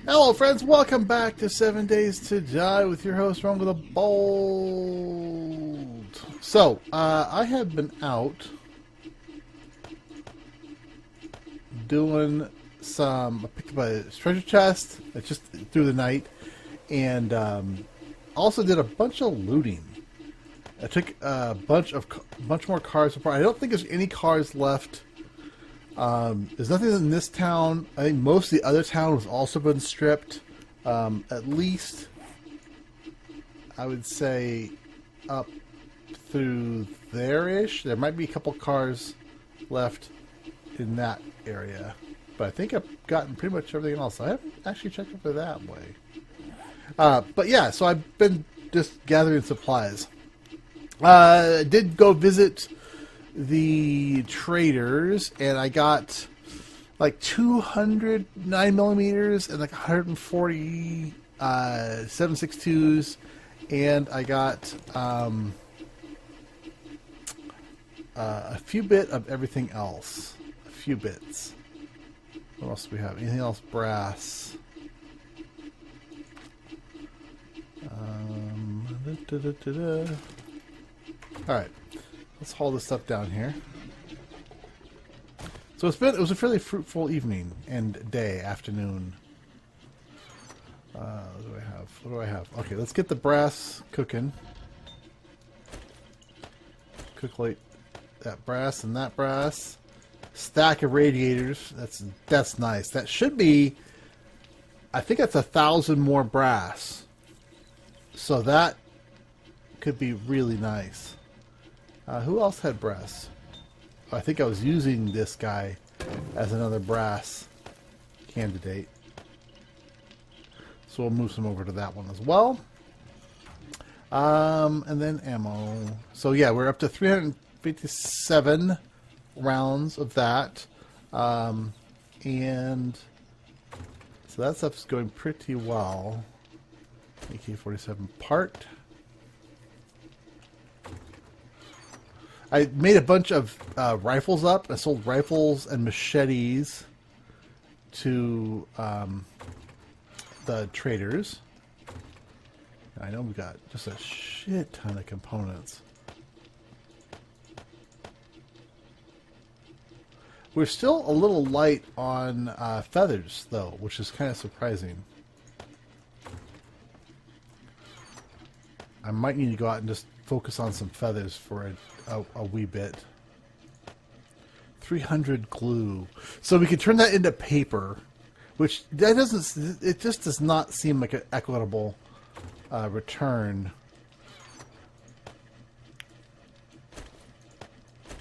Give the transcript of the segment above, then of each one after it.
Hello friends, welcome back to 7 Days to Die with your host RongoTheBold. So, I have been out doing some, I picked up a treasure chest just through the night, and also did a bunch of looting. I took a bunch more cars apart. I don't think there's any cars left. There's nothing in this town. I think most of the other town has also been stripped. At least, I would say, up through there-ish. There might be a couple cars left in that area. But I think I've gotten pretty much everything else. I haven't actually checked over that way. But yeah, so I've been just gathering supplies. I did go visit the traders, and I got like 200 9mm and like 140 7.62s, and I got a few bit of everything else. A few bits. What else do we have? Anything else brass? Alright. Let's haul this stuff down here. So it was a fairly fruitful evening and day, afternoon. What do I have? What do I have? Okay, let's get the brass cooking. Cook like that brass and that brass. Stack of radiators. That's nice. That should be, I think that's 1,000 more brass. So that could be really nice. Who else had brass? I think I was using this guy as another brass candidate. So we'll move some over to that one as well. And then ammo. So yeah, we're up to 357 rounds of that. And so that stuff's going pretty well. AK-47 part. I made a bunch of rifles up. I sold rifles and machetes to the traders. I know we've got just a shit ton of components. We're still a little light on feathers, though, which is kind of surprising. I might need to go out and just focus on some feathers for a wee bit. 300 glue. So we could turn that into paper, which that doesn't, it just does not seem like an equitable return.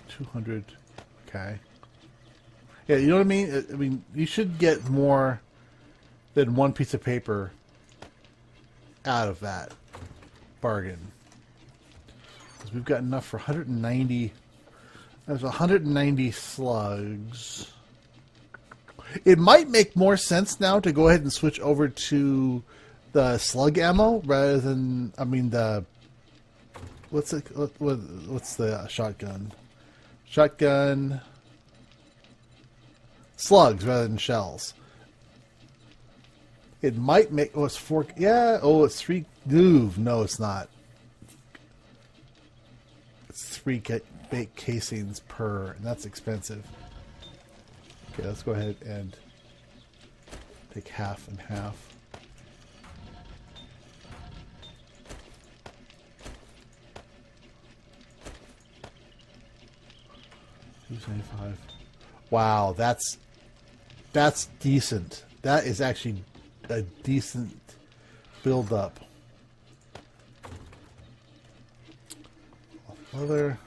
200, okay. Yeah, you know what I mean? I mean, you should get more than one piece of paper out of that bargain. Because we've got enough for 190. There's 190 slugs. It might make more sense now to go ahead and switch over to the slug ammo rather than, I mean, the what's the shotgun? Shotgun slugs rather than shells. It might make, oh, it's 4, yeah, oh, it's 3, no, it's not. It's 3 bait casings per, and that's expensive. Okay, let's go ahead and take half and half. $275. Wow, that's decent. That is actually a decent build up. Leather.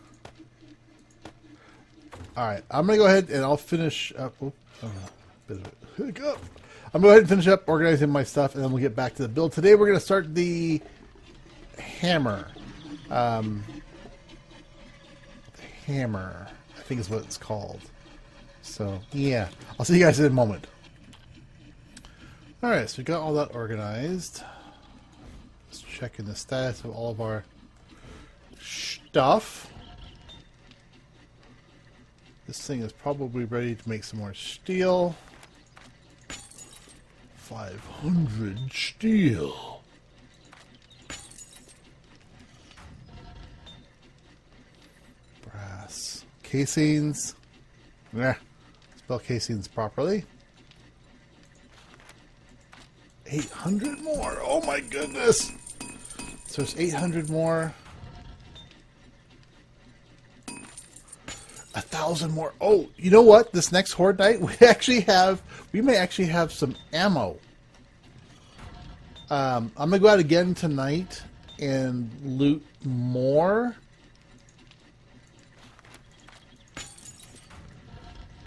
Alright, I'm going to go ahead and I'll finish up. Bit of a hiccup. I'm going to go ahead and finish up organizing my stuff, and then we'll get back to the build. Today we're going to start the hammer. Hammer, I think is what it's called. So, yeah. I'll see you guys in a moment. Alright, so we got all that organized. Just checking the status of all of our stuff. This thing is probably ready to make some more steel. 500 steel. Brass. Casings. Nah. Spell casings properly. 800 more. Oh my goodness. So there's 800 more. 1,000 more. Oh, you know what? This next horde night, we may actually have some ammo. I'm gonna go out again tonight and loot more.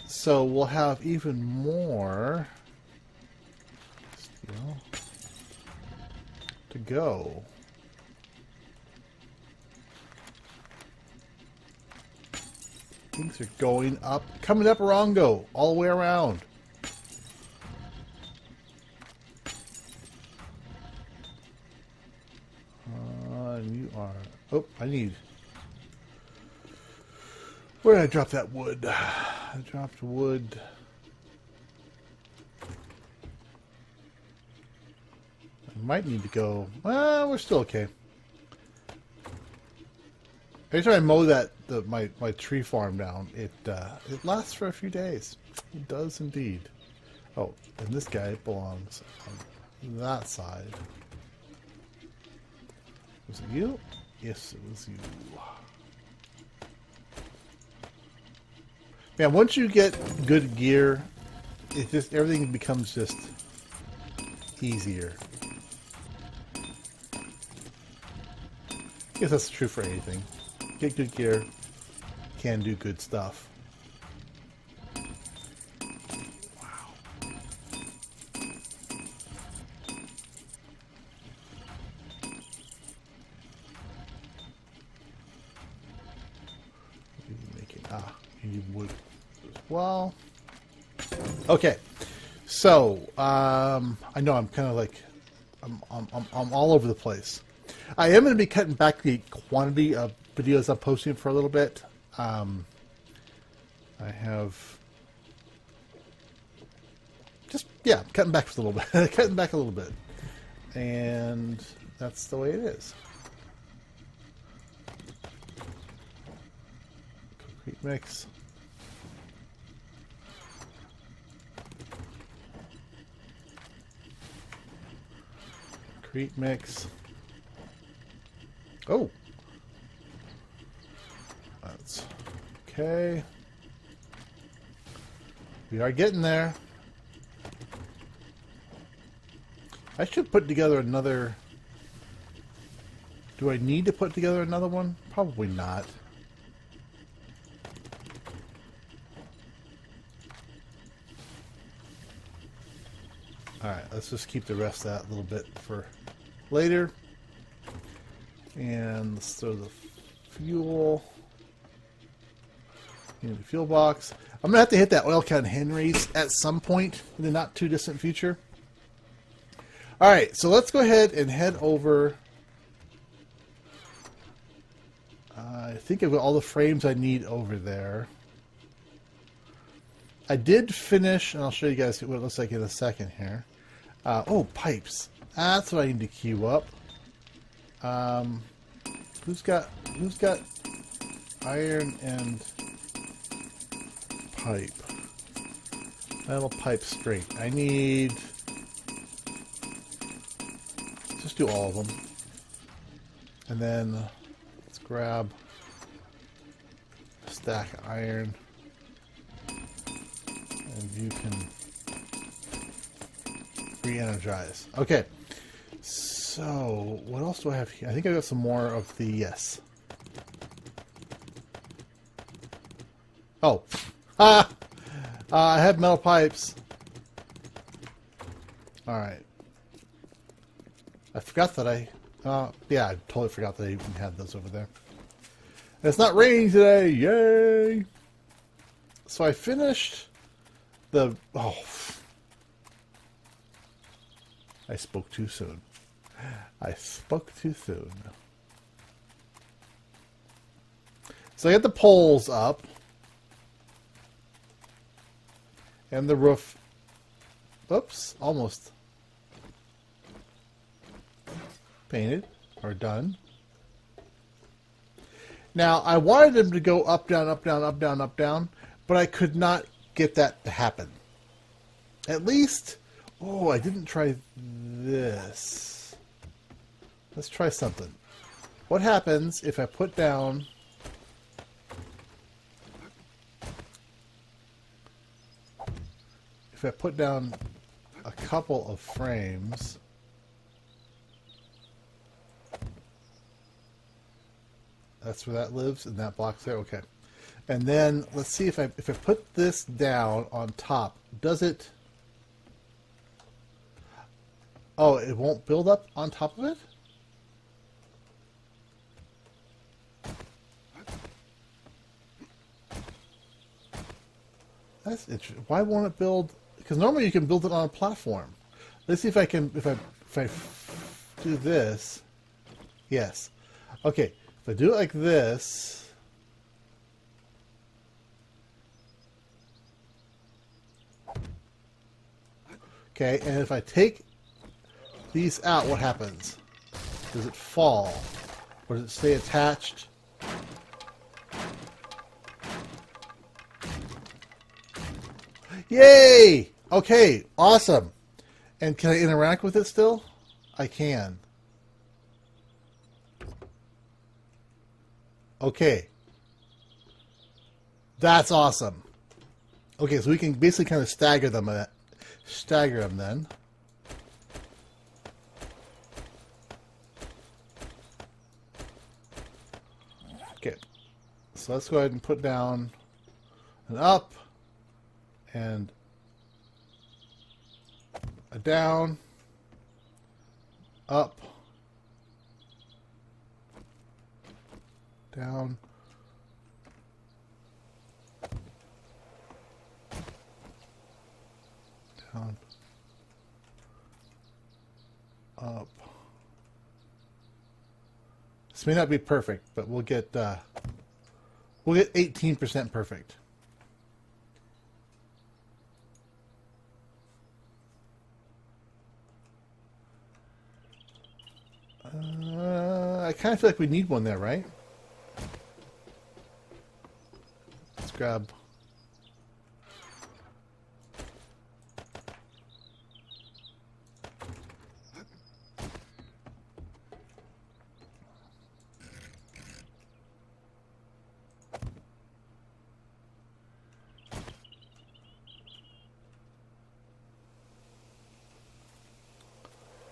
So we'll have even more steel to go. Things are going up, coming up Rongo, all the way around. You are... Oh, I need... Where did I drop that wood? I dropped wood. I might need to go... Well, we're still okay. Every time I mow my tree farm down, it lasts for a few days. It does indeed. Oh, and this guy belongs on that side. Was it you? Yes, it was you. Man, once you get good gear, everything becomes just easier. I guess that's true for anything. Get good gear, can do good stuff. Wow. You need wood as well. Okay, so I know I'm kind of like I'm all over the place. I am going to be cutting back the quantity of videos I'm posting for a little bit. I have just cutting back a little bit, cutting back a little bit, and that's the way it is. Concrete mix. Concrete mix. Oh. That's okay. We are getting there. I should put together another... Do I need to put together another one? Probably not. Alright, let's just keep the rest of that a little bit for later. And let's throw the fuel in the fuel box. I'm going to have to hit that oil can Henry's at some point in the not too distant future. Alright, so let's go ahead and head over. I think I've got all the frames I need over there. I did finish, and I'll show you guys what it looks like in a second here. Oh, pipes. That's what I need to queue up. Who's got iron and pipe? Metal pipe string. I need... Just do all of them. And then let's grab a stack of iron. And you can re-energize. Okay. So, what else do I have here? I think I got some more of the... Yes. Oh. I have metal pipes. Alright. I forgot that yeah, I totally forgot that I even had those over there. And it's not raining today. Yay! So I finished the... Oh. I spoke too soon. I spoke too soon. So I got the poles up. And the roof... Oops, almost painted or done. Now, I wanted them to go up, down, up, down, up, down, up, down, but I could not get that to happen. At least, oh, I didn't try this. Let's try something. What happens if I put down... If I put down a couple of frames... That's where that lives, in that box there? Okay. And then, let's see if I put this down on top, does it... Oh, it won't build up on top of it? That's interesting. Why won't it build... Because normally you can build it on a platform. Let's see if I can... If I do this... Yes. Okay. If I do it like this, okay, and if I take these out, what happens? Does it fall? Or does it stay attached? Yay! Okay, awesome. And can I interact with it still? I can. Okay. That's awesome. Okay, so we can basically kind of stagger them then. Okay. So let's go ahead and put down an up and a down, up, down, down, up. This may not be perfect, but we'll get 18% perfect. I kind of feel like we need one there, right? Let's grab...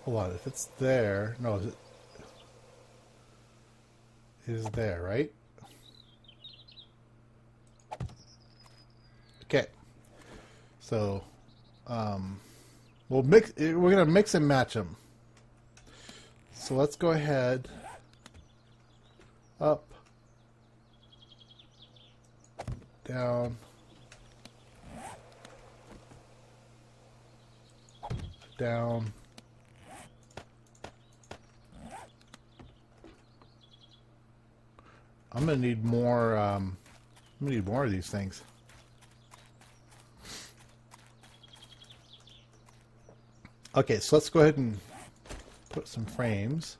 Hold on, if it's there... No, is it... Is there, right? Okay. So, we'll mix. We're gonna mix and match them. So let's go ahead. Up, down, down. I'm gonna need more. I'm gonna need more of these things. Okay, so let's go ahead and put some frames.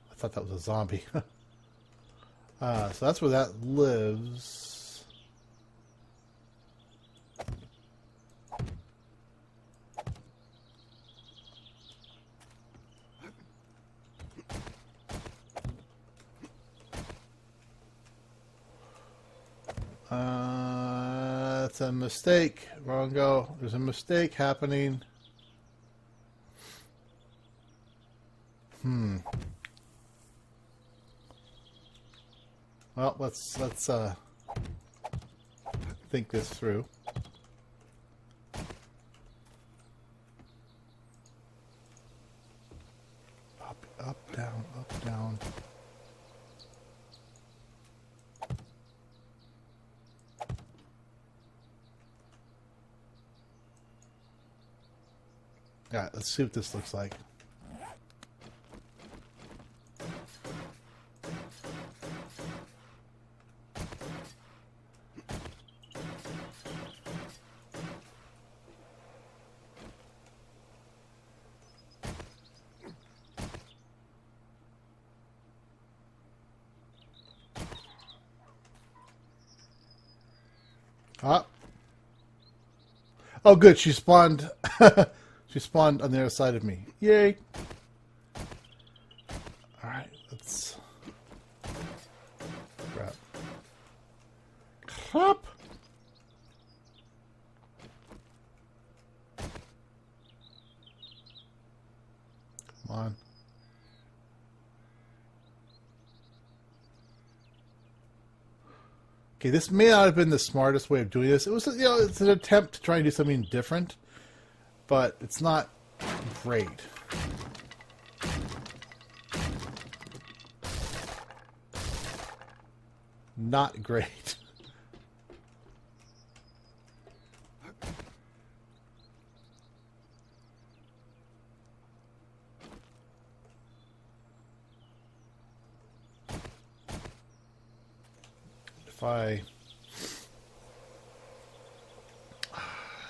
I thought that was a zombie. So that's where that lives. That's a mistake, Rongo. There's a mistake happening. Well, let's think this through. Up, down, up, down. Alright, let's see what this looks like. Ah. Oh, good. She spawned. She spawned on the other side of me. Yay! All right, let's grab. Crap! Come on. Okay, this may not have been the smartest way of doing this. It was, you know, it's an attempt to try and do something different, but it's not great. Not great. If I...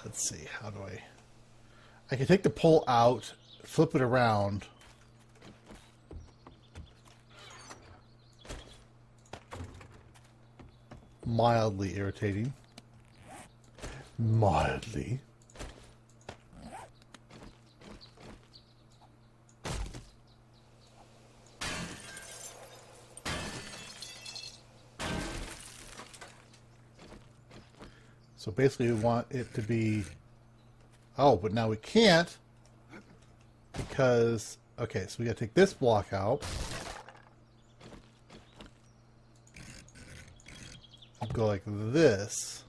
Let's see, how do I can take the pole out, flip it around. Mildly irritating. Mildly. So basically we want it to be... Oh, but now we can't because... Okay, so we gotta take this block out. Go like this.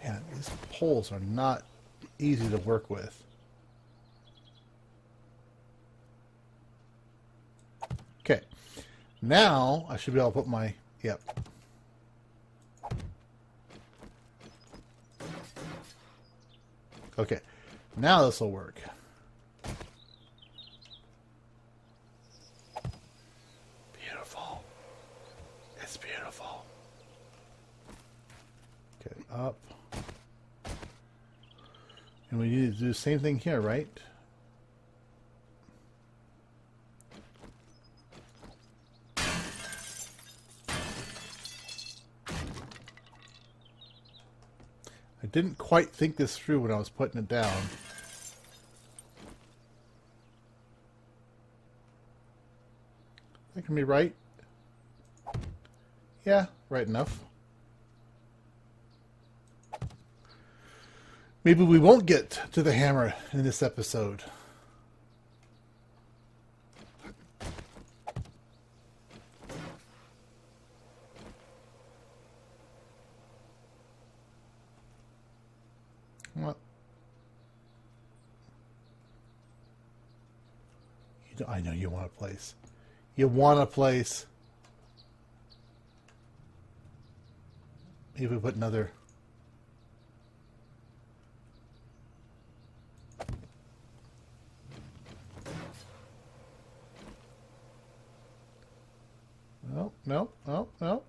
Man, these poles are not easy to work with. Okay. Now I should be able to put my... Yep. Okay. Now this will work. Beautiful. It's beautiful. Okay, up. And we need to do the same thing here, right? I didn't quite think this through when I was putting it down. That can be right. Yeah, right enough. Maybe we won't get to the hammer in this episode. What? I know you want a place. You want a place. Maybe we put another... No, no, no, no.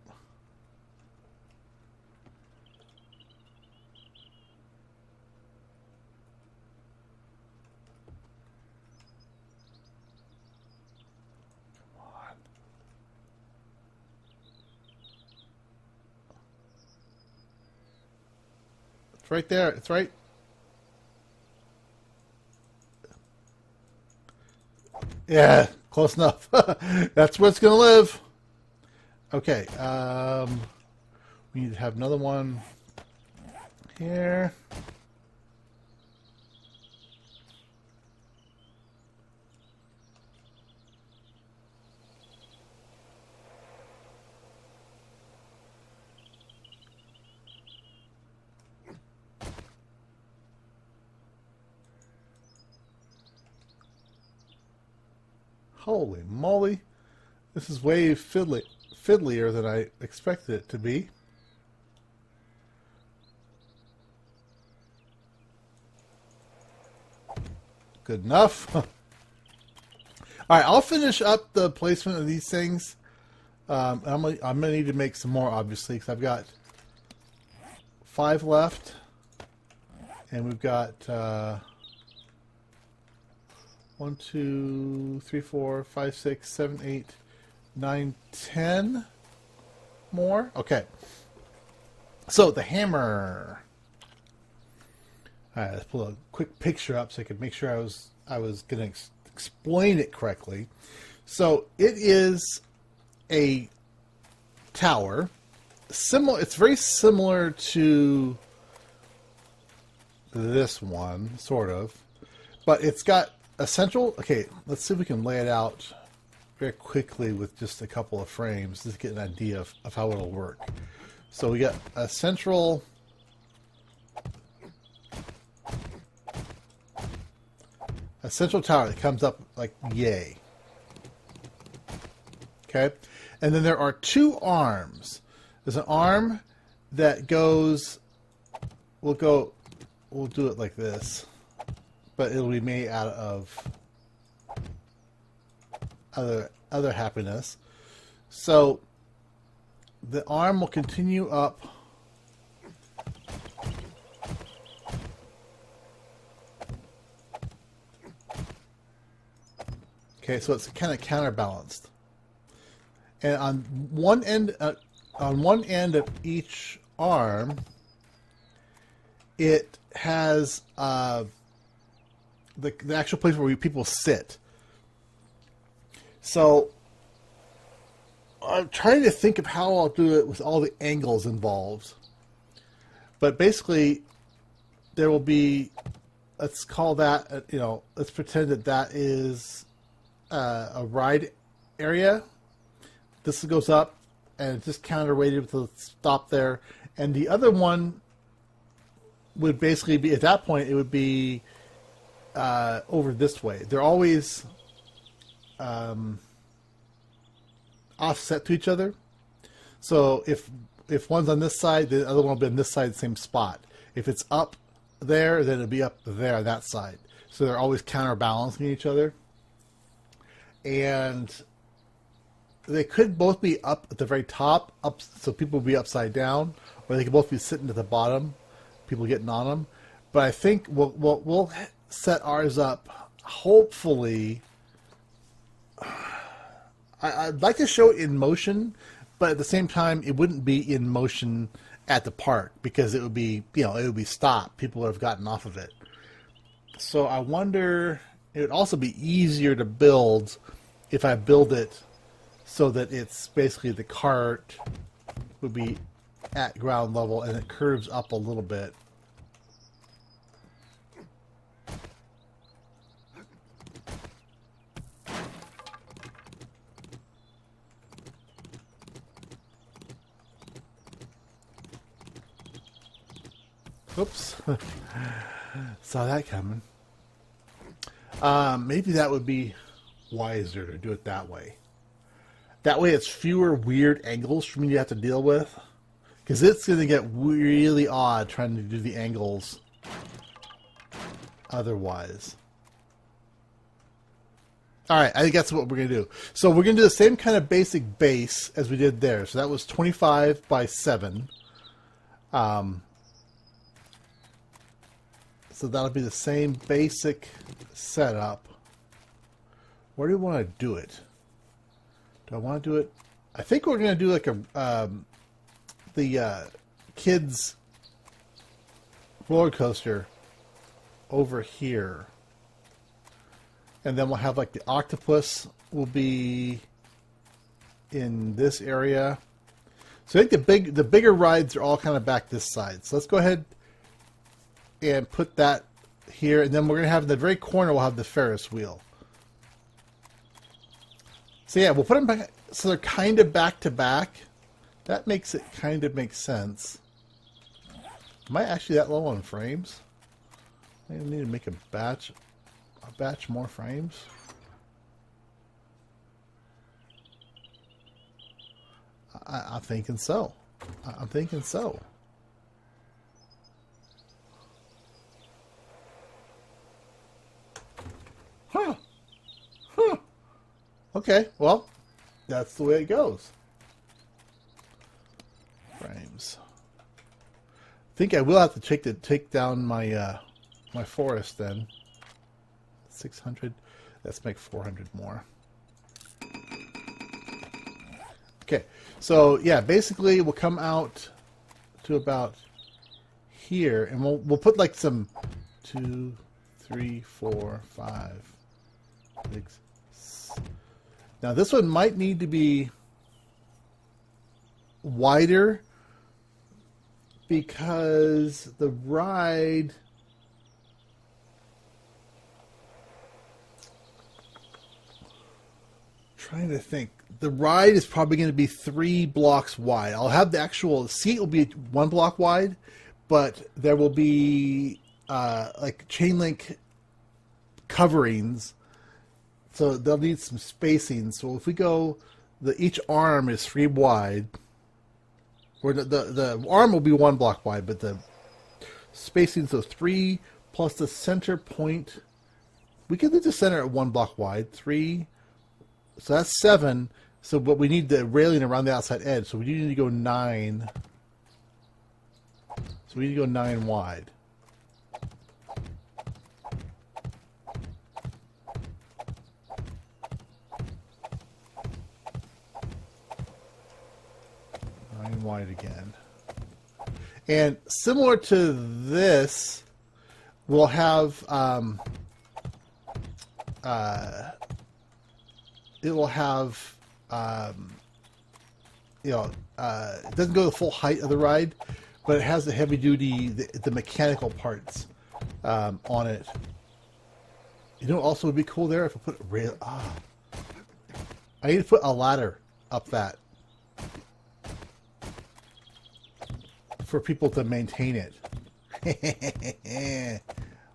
It's right there. It's right. Yeah, close enough. That's where it's going to live. Okay. We need to have another one here. Holy moly. This is way fiddlier than I expected it to be. Good enough. All right, I'll finish up the placement of these things. I'm gonna need to make some more, obviously, because I've got 5 left, and we've got 1, 2, 3, 4, 5, 6, 7, 8, 910 more. Okay. So the hammer. All right, let's pull a quick picture up so I could make sure I was going to explain it correctly. So it is a tower. Similar. It's very similar to this one, sort of, but it's got a central. Okay, let's see if we can lay it out very quickly with just a couple of frames just to get an idea of how it'll work. So we got a central tower that comes up like yay. Okay, and then there are two arms. There's an arm that goes. We'll do it like this, but it'll be made out of other happiness. So the arm will continue up. Okay, so it's kind of counterbalanced. And on one end of each arm, it has the actual place where people sit. So I'm trying to think of how I'll do it with all the angles involved. But basically, there will be, let's call that, let's pretend that is a ride area. This goes up, and it's just counterweighted to stop there. And the other one would basically be, at that point, it would be over this way. They're always offset to each other. So if one's on this side, the other one will be on this side, the same spot. If it's up there, then it'll be up there on that side. So they're always counterbalancing each other. And they could both be up at the very top, up so people will be upside down, or they could both be sitting at the bottom, people getting on them. But I think we'll set ours up, hopefully. I'd like to show it in motion, but at the same time, it wouldn't be in motion at the park because it would be, it would be stopped. People would have gotten off of it. So I wonder, it would also be easier to build if I build it so that it's basically the cart would be at ground level and it curves up a little bit. Oops. Saw that coming. Maybe that would be wiser to do it that way. That way it's fewer weird angles for me to have to deal with. Because it's going to get really odd trying to do the angles otherwise. Alright, I think that's what we're going to do. So we're going to do the same kind of basic base as we did there. So that was 25 by 7. So that'll be the same basic setup. Where do we want to do it? Do I want to do it? I think we're going to do like the kids roller coaster over here. And then we'll have like the octopus will be in this area. So I think the bigger rides are all kind of back this side. So let's go ahead and put that here, and then we're going to have in the very corner, we'll have the Ferris wheel. So yeah, we'll put them back, so they're kind of back to back. That makes it kind of make sense. Am I actually that low on frames? I need to make a batch more frames. I'm thinking so. I'm thinking so. Huh. Okay, well, that's the way it goes. Frames. I think I will have to take down my my forest then. 600. Let's make 400 more. Okay, so yeah, basically we'll come out to about here, and we'll put like some 2, 3, 4, 5, 6. Now this one might need to be wider because the ride. Trying to think. The ride is probably going to be 3 blocks wide. I'll have the actual seat will be 1 block wide, but there will be like chain link coverings, so they'll need some spacing. So if we go, each arm is 3 wide, or the arm will be 1 block wide, but the spacing, so 3 plus the center point. We can leave the center at 1 block wide, 3. So that's 7. So, but we need the railing around the outside edge. So we need to go 9. So we need to go 9 wide. Wide again. And similar to this, we'll have it will have it doesn't go the full height of the ride, but it has the heavy duty, the mechanical parts on it. You know what also would be cool there if I put a rail. I need to put a ladder up that for people to maintain it.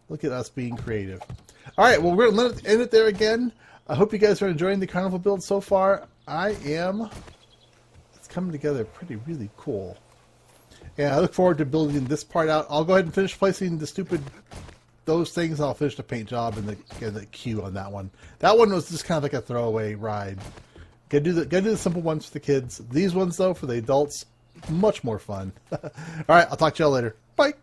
Look at us being creative. All right, well, we're going to end it there again. I hope you guys are enjoying the Carnival build so far. I am. It's coming together really cool. And I look forward to building this part out. I'll go ahead and finish placing those things. I'll finish the paint job and the queue on that one. That one was just kind of like a throwaway ride. Gotta do the simple ones for the kids. These ones, though, for the adults, much more fun. All right, I'll talk to y'all later. Bye.